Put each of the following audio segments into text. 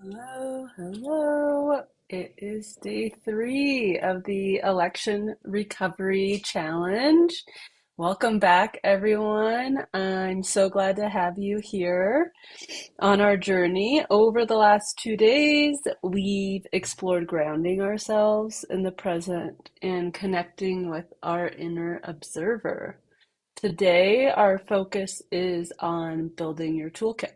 Hello, hello. It is day 3 of the election recovery challenge. Welcome back, everyone. I'm so glad to have you here on our journey. Over the last 2 days, we've explored grounding ourselves in the present and connecting with our inner observer. Today, our focus is on building your toolkit,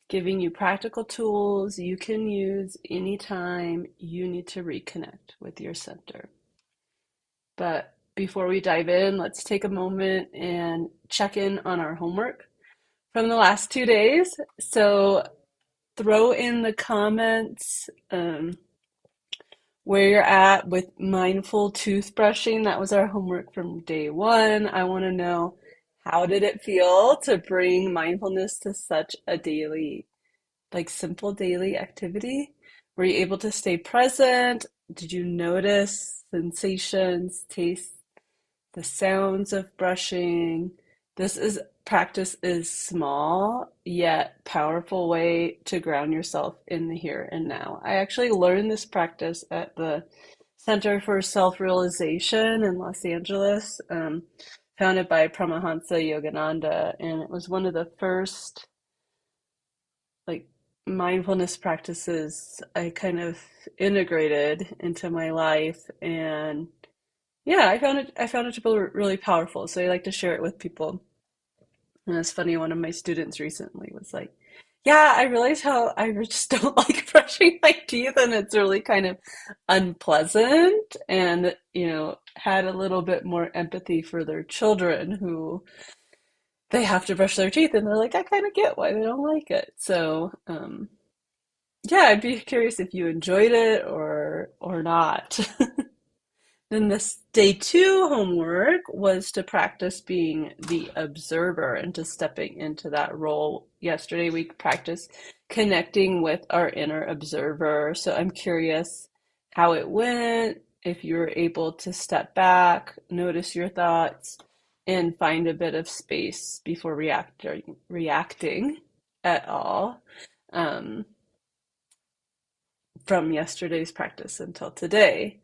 giving you practical tools you can use anytime you need to reconnect with your center. But before we dive in, let's take a moment and check in on our homework from the last 2 days. So throw in the comments where you're at with mindful toothbrushing. That was our homework from day 1. I want to know, how did it feel to bring mindfulness to such a simple daily activity? Were you able to stay present? Did you notice sensations, taste the sounds of brushing? This is Practice is small yet powerful way to ground yourself in the here and now. I actually learned this practice at the Center for Self-Realization in Los Angeles, founded by Paramahansa Yogananda, and it was one of the first like mindfulness practices I kind of integrated into my life. And yeah, I found it to be really powerful, so I like to share it with people. And it's funny, one of my students recently was like, yeah, I realize how I just don't like brushing my teeth, and it's really kind of unpleasant, and had a little bit more empathy for their children who they have to brush their teeth, and they're like, I kind of get why they don't like it. So yeah, I'd be curious if you enjoyed it or not. Then this day 2 homework was to practice being the observer and to stepping into that role. Yesterday we practiced connecting with our inner observer. So I'm curious how it went, if you were able to step back, notice your thoughts, and find a bit of space before reacting at all. Um, from yesterday's practice until today.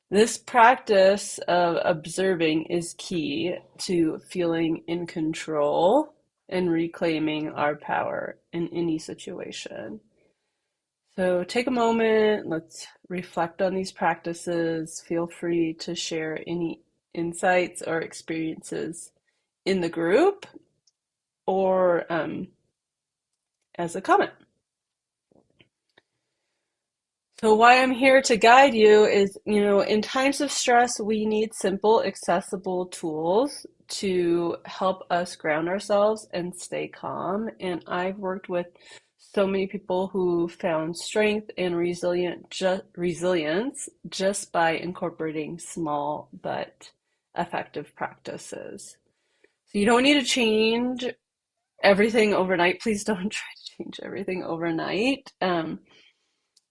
This practice of observing is key to feeling in control and reclaiming our power in any situation. So take a moment, let's reflect on these practices. Feel free to share any insights or experiences in the group or as a comment. So why I'm here to guide you is, in times of stress, we need simple, accessible tools to help us ground ourselves and stay calm. And I've worked with so many people who found strength and resilience just by incorporating small but effective practices. So you don't need to change everything overnight. Please don't try to change everything overnight.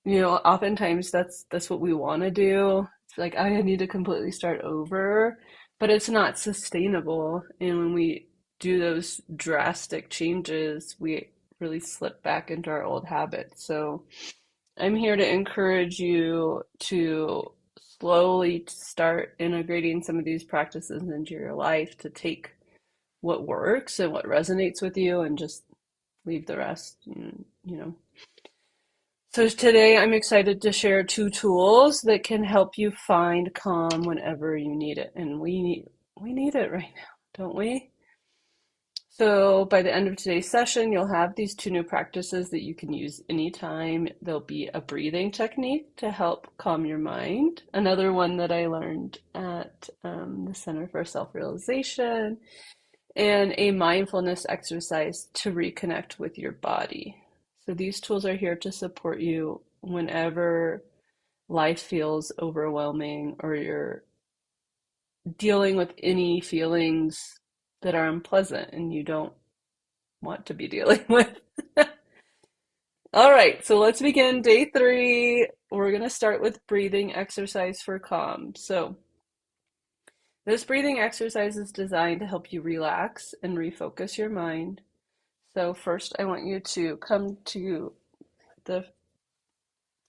Oftentimes that's what we want to do. It's like, I need to completely start over, but it's not sustainable. And when we do those drastic changes, we really slip back into our old habits. So I'm here to encourage you to slowly start integrating some of these practices into your life, to take what works and what resonates with you and just leave the rest, you know. So today I'm excited to share 2 tools that can help you find calm whenever you need it. And we need it right now, don't we? So by the end of today's session, you'll have these 2 new practices that you can use anytime. There'll be a breathing technique to help calm your mind. Another one that I learned at the Center for Self-Realization, and a mindfulness exercise to reconnect with your body. So these tools are here to support you whenever life feels overwhelming or you're dealing with any feelings that are unpleasant and you don't want to be dealing with. All right, so let's begin day 3. We're going to start with breathing exercise for calm. So this breathing exercise is designed to help you relax and refocus your mind. So first, I want you to come to the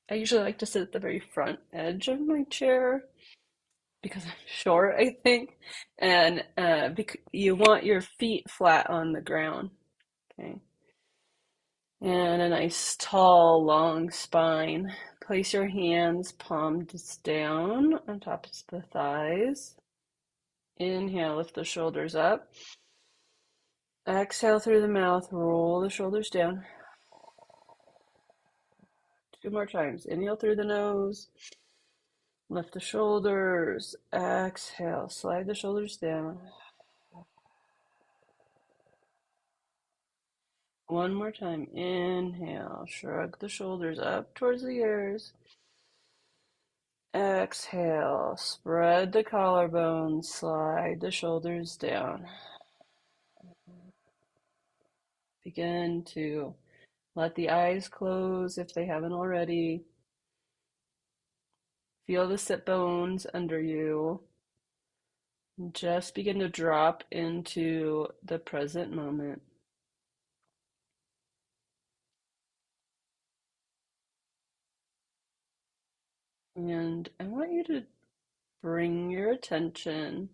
I usually like to sit at the very front edge of my chair because I'm short, I think. And you want your feet flat on the ground. Okay. And a nice tall, long spine. Place your hands palms down on top of the thighs. Inhale, lift the shoulders up. Exhale through the mouth, roll the shoulders down. Two more times. Inhale through the nose. Lift the shoulders. Exhale, slide the shoulders down. One more time. Inhale, shrug the shoulders up towards the ears. Exhale, spread the collarbones, slide the shoulders down. Begin to let the eyes close if they haven't already. Feel the sit bones under you. Just begin to drop into the present moment. And I want you to bring your attention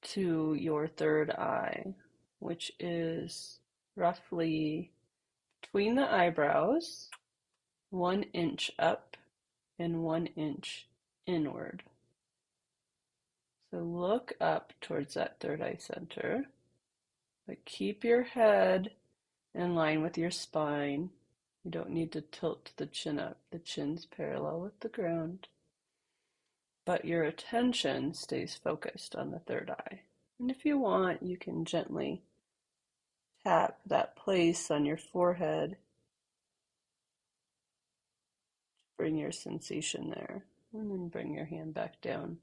to your third eye, which is roughly between the eyebrows, 1 inch up and 1 inch inward. So look up towards that third eye center, but keep your head in line with your spine. You don't need to tilt the chin up. The chin's parallel with the ground, but your attention stays focused on the third eye. And if you want, you can gently tap that place on your forehead. Bring your sensation there, and then bring your hand back down.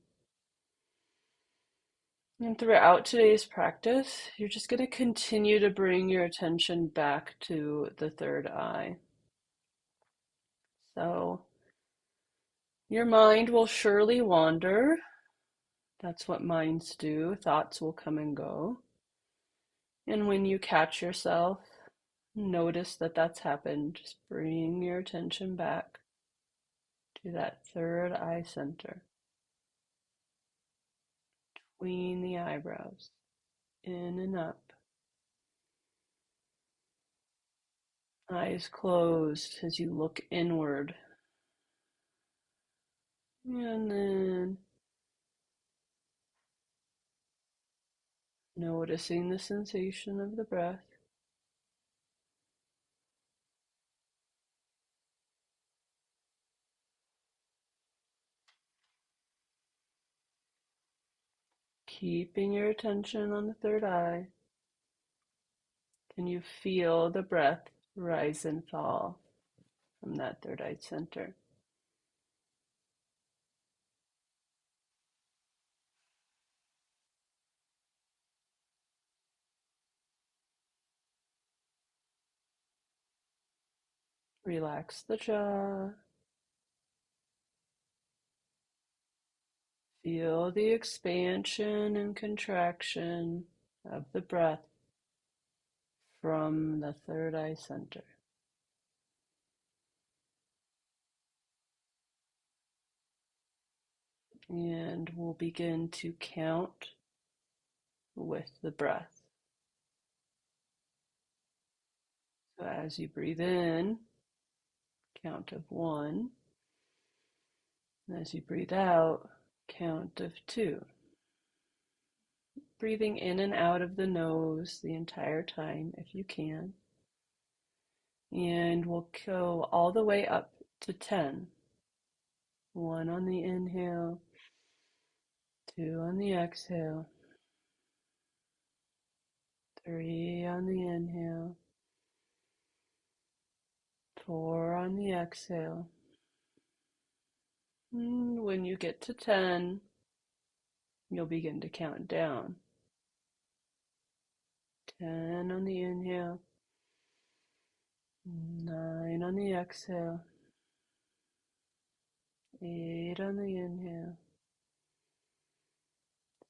And throughout today's practice, you're just going to continue to bring your attention back to the third eye. So your mind will surely wander. That's what minds do. Thoughts will come and go. And when you catch yourself, notice that that's happened. Just bring your attention back to that third eye center, between the eyebrows, in and up. Eyes closed as you look inward. And then noticing the sensation of the breath. Keeping your attention on the third eye. Can you feel the breath rise and fall from that third eye center? Relax the jaw. Feel the expansion and contraction of the breath from the third eye center. And we'll begin to count with the breath. So as you breathe in, count of 1. And as you breathe out, count of 2. Breathing in and out of the nose the entire time if you can. And we'll go all the way up to 10. 1 on the inhale, 2 on the exhale, 3 on the inhale, 4 on the exhale. And when you get to 10, you'll begin to count down. 10 on the inhale, 9 on the exhale, 8 on the inhale,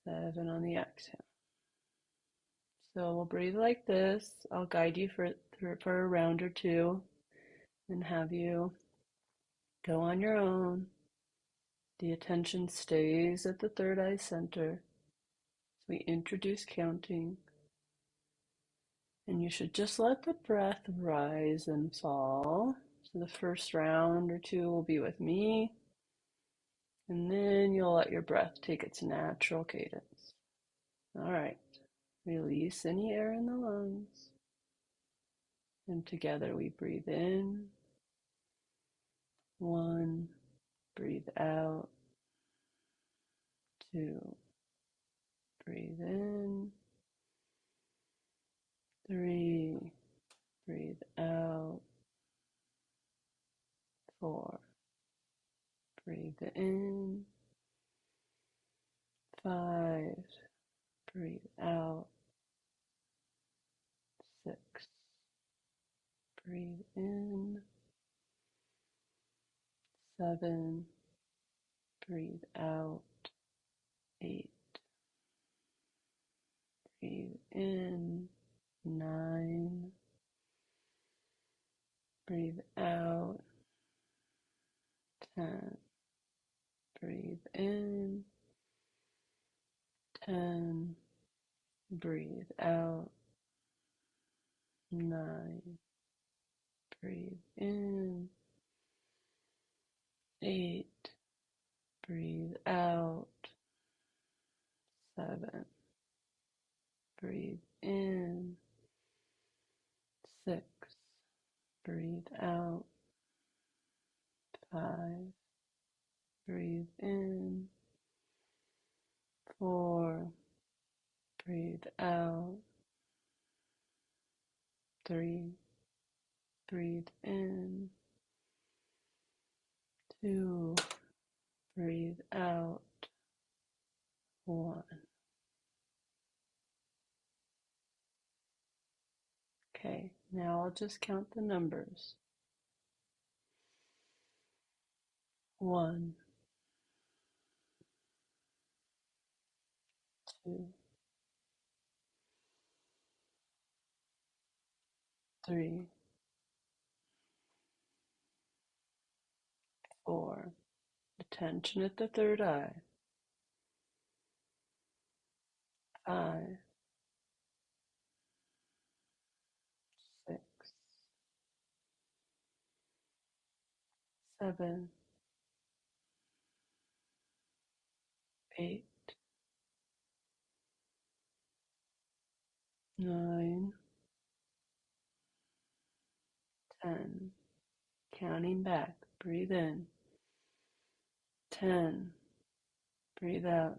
7 on the exhale. So we'll breathe like this. I'll guide you for a round or two. and have you go on your own. The attention stays at the third eye center. So we introduce counting, and you should just let the breath rise and fall. So the first round or two will be with me, and then you'll let your breath take its natural cadence. All right, release any air in the lungs, and together we breathe in. 1, breathe out. 2, breathe in. 3, breathe out. 4, breathe in. 5, breathe out. 6, breathe in. 7, breathe out. 8, breathe in. 9, breathe out. 10, breathe in. 10, breathe out. 9, breathe in. 8, breathe out. 7, breathe in. 6, breathe out. 5, breathe in. 4, breathe out. 3, breathe in. 2, breathe out. 1. Okay, now I'll just count the numbers. 1, 2, 3, 4. Attention at the third eye. 5, 6, 7, 8, 9, 10. Counting back. Breathe in. 10. Breathe out.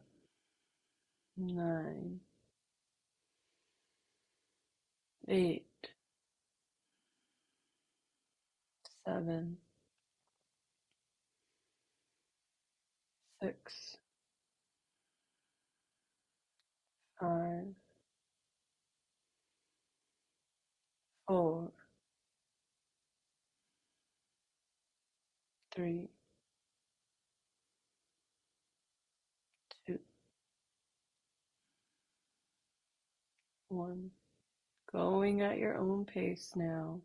9, 8, 7, 6, 5, 4, 3, 2, 1. Going at your own pace now.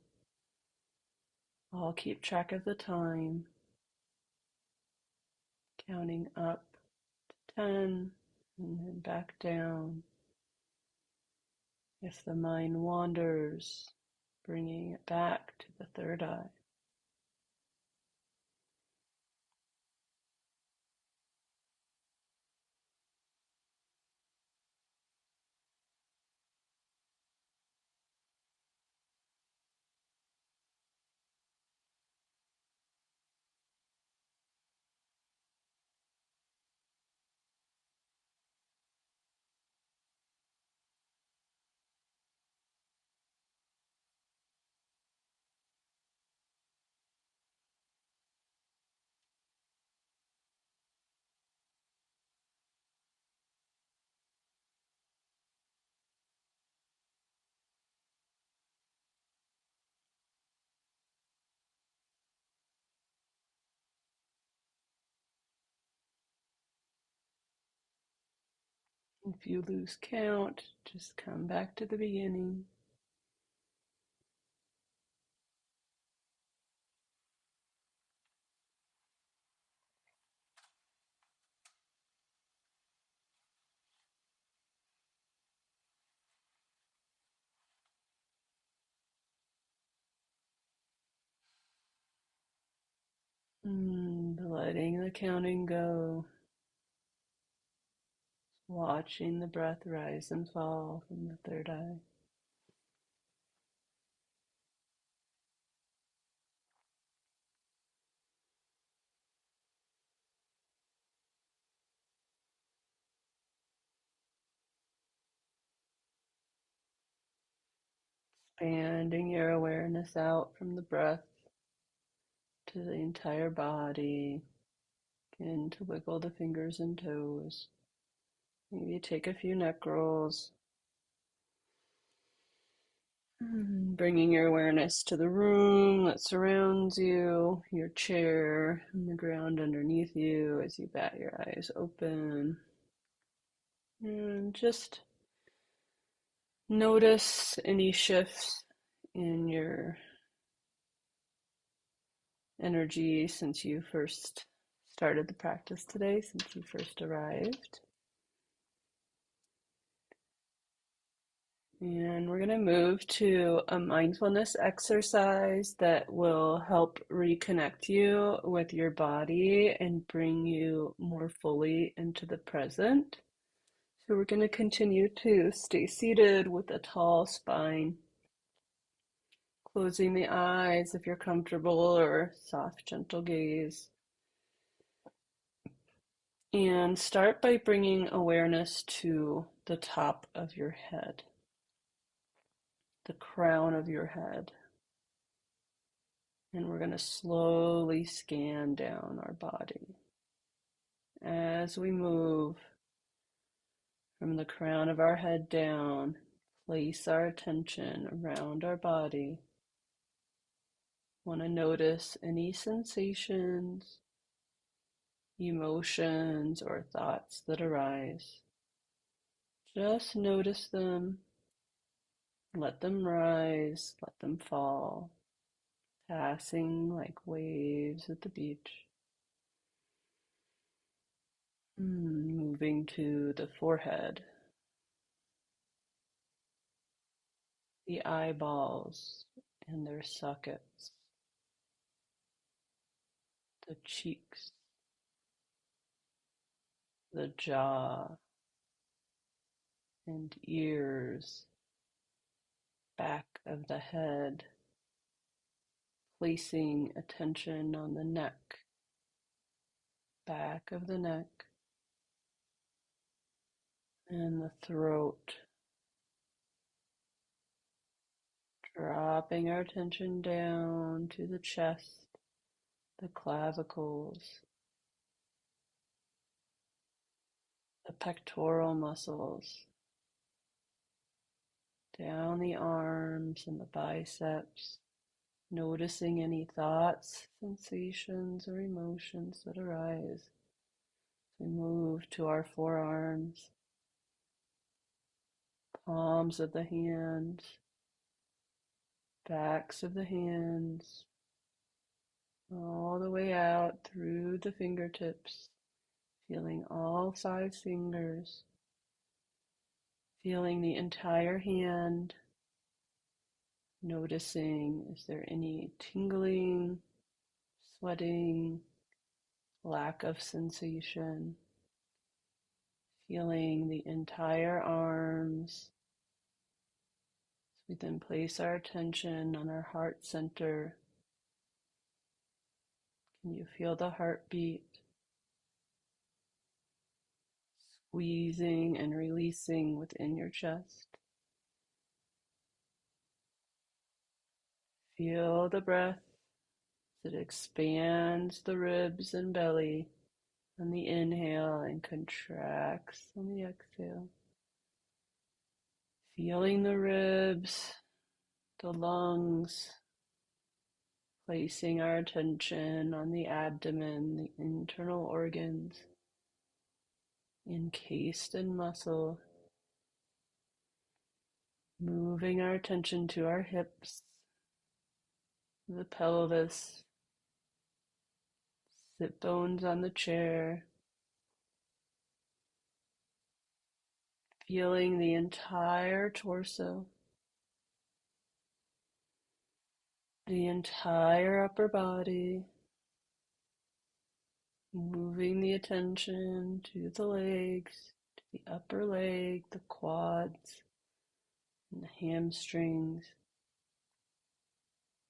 I'll keep track of the time. Counting up to 10 and then back down. If the mind wanders, bringing it back to the third eye. If you lose count, just come back to the beginning. Letting the counting go, watching the breath rise and fall from the third eye. Expanding your awareness out from the breath to the entire body. Begin to wiggle the fingers and toes. Maybe take a few neck rolls. Bringing your awareness to the room that surrounds you, your chair, and the ground underneath you as you bat your eyes open. And just notice any shifts in your energy since you first started the practice today, since you first arrived. And we're going to move to a mindfulness exercise that will help reconnect you with your body and bring you more fully into the present. So we're going to continue to stay seated with a tall spine, closing the eyes if you're comfortable, or soft, gentle gaze. And start by bringing awareness to the top of your head, the crown of your head. And we're going to slowly scan down our body. As we move from the crown of our head down, place our attention around our body. Want to notice any sensations, emotions, or thoughts that arise. Just notice them, let them rise, let them fall, passing like waves at the beach. Moving to the forehead, the eyeballs and their sockets, the cheeks, the jaw and ears, back of the head, placing attention on the neck, back of the neck, and the throat, dropping our attention down to the chest, the clavicles, the pectoral muscles, down the arms and the biceps, noticing any thoughts, sensations, or emotions that arise. We move to our forearms, palms of the hands, backs of the hands, all the way out through the fingertips, feeling all 5 fingers, feeling the entire hand, noticing is there any tingling, sweating, lack of sensation, feeling the entire arms. We then place our attention on our heart center. Can you feel the heartbeat? Squeezing and releasing within your chest. Feel the breath as it expands the ribs and belly on the inhale and contracts on the exhale. Feeling the ribs, the lungs, placing our attention on the abdomen, the internal organs, encased in muscle. Moving our attention to our hips, the pelvis, sit bones on the chair, feeling the entire torso, the entire upper body, Moving the attention to the legs, to the upper leg, the quads, and the hamstrings,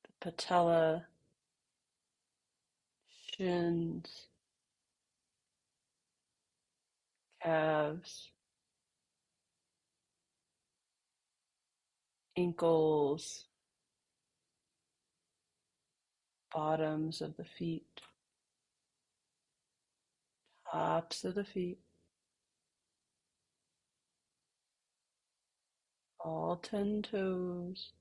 the patella, shins, calves, ankles, bottoms of the feet, tops of the feet, all 10 toes,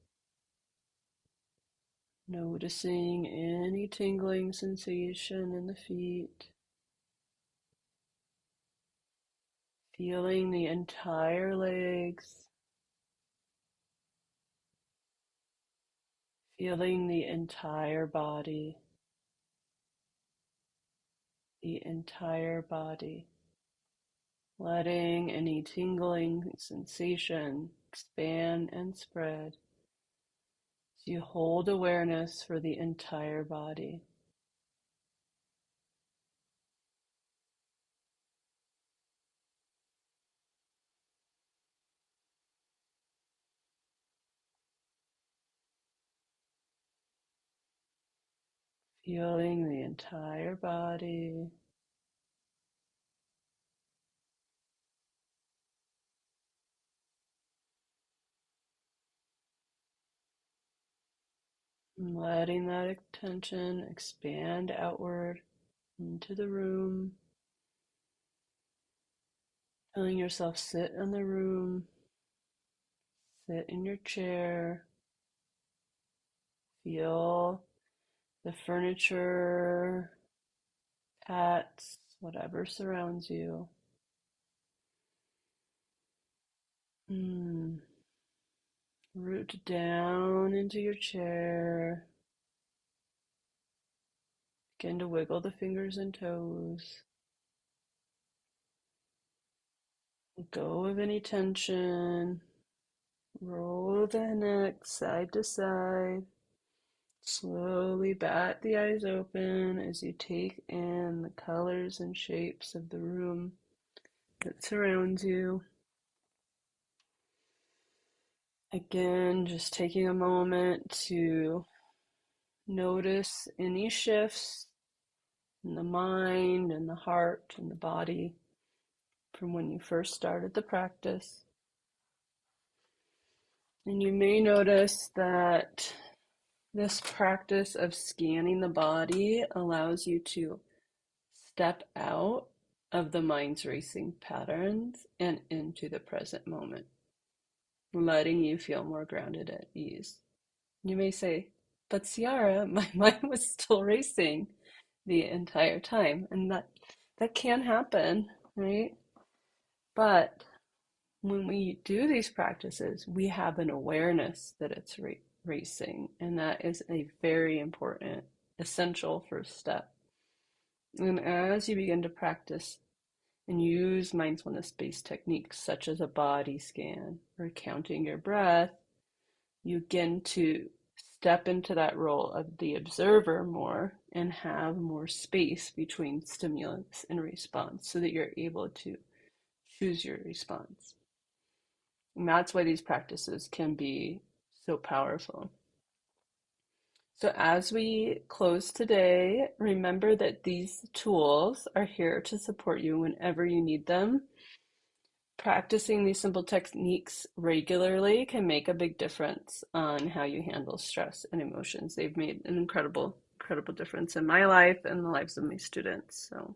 noticing any tingling sensation in the feet, feeling the entire legs, feeling the entire body, the entire body, letting any tingling sensation expand and spread as you hold awareness for the entire body. Feeling the entire body, and letting that attention expand outward into the room, feeling yourself sit in the room, sit in your chair, feel the furniture, pets, whatever surrounds you. Mm. Root down into your chair. Begin to wiggle the fingers and toes. Let go of any tension. Roll the neck side to side. Slowly bat the eyes open as you take in the colors and shapes of the room that surrounds you. Again, just taking a moment to notice any shifts in the mind and the heart and the body from when you first started the practice. And you may notice that this practice of scanning the body allows you to step out of the mind's racing patterns and into the present moment, letting you feel more grounded at ease. You may say, but Ciara, my mind was still racing the entire time. And that can happen, right? But when we do these practices, we have an awareness that it's racing, and that is a very important, essential first step. And as you begin to practice and use mindfulness-based techniques such as a body scan or counting your breath, you begin to step into that role of the observer more and have more space between stimulus and response so that you're able to choose your response. And that's why these practices can be so powerful. So as we close today, remember that these tools are here to support you whenever you need them. Practicing these simple techniques regularly can make a big difference on how you handle stress and emotions. They've made an incredible, incredible difference in my life and the lives of my students. So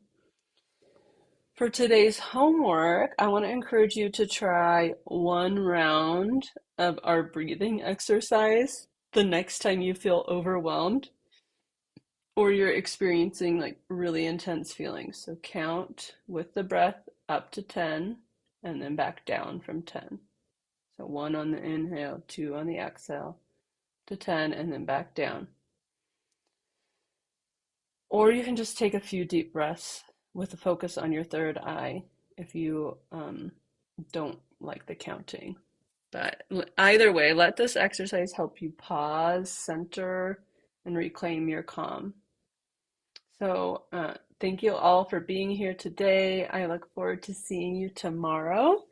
for today's homework, I want to encourage you to try one round of our breathing exercise the next time you feel overwhelmed or you're experiencing like really intense feelings. So count with the breath up to 10 and then back down from 10. So 1 on the inhale, 2 on the exhale, to 10 and then back down. Or you can just take a few deep breaths with a focus on your third eye if you don't like the counting. But either way, let this exercise help you pause, center, and reclaim your calm. So thank you all for being here today. I look forward to seeing you tomorrow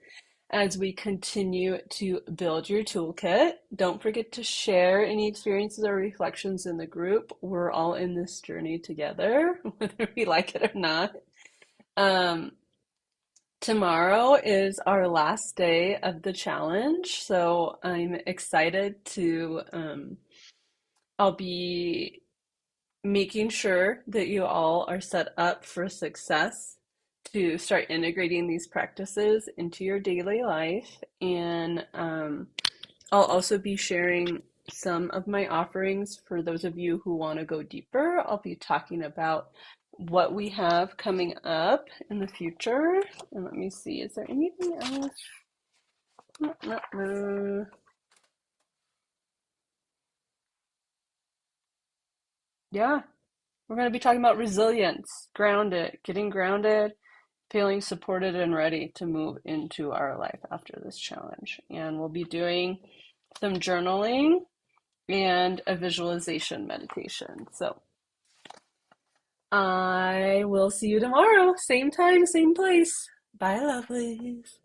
as we continue to build your toolkit. Don't forget to share any experiences or reflections in the group. We're all in this journey together, whether we like it or not. Um, Tomorrow is our last day of the challenge, so I'm excited to I'll be making sure that you all are set up for success to start integrating these practices into your daily life. And I'll also be sharing some of my offerings for those of you who want to go deeper. I'll be talking about what we have coming up in the future. And let me see, is there anything else? Yeah, we're going to be talking about resilience, grounded, getting grounded, feeling supported and ready to move into our life after this challenge. And we'll be doing some journaling and a visualization meditation. So I will see you tomorrow, same time, same place. Bye, lovelies.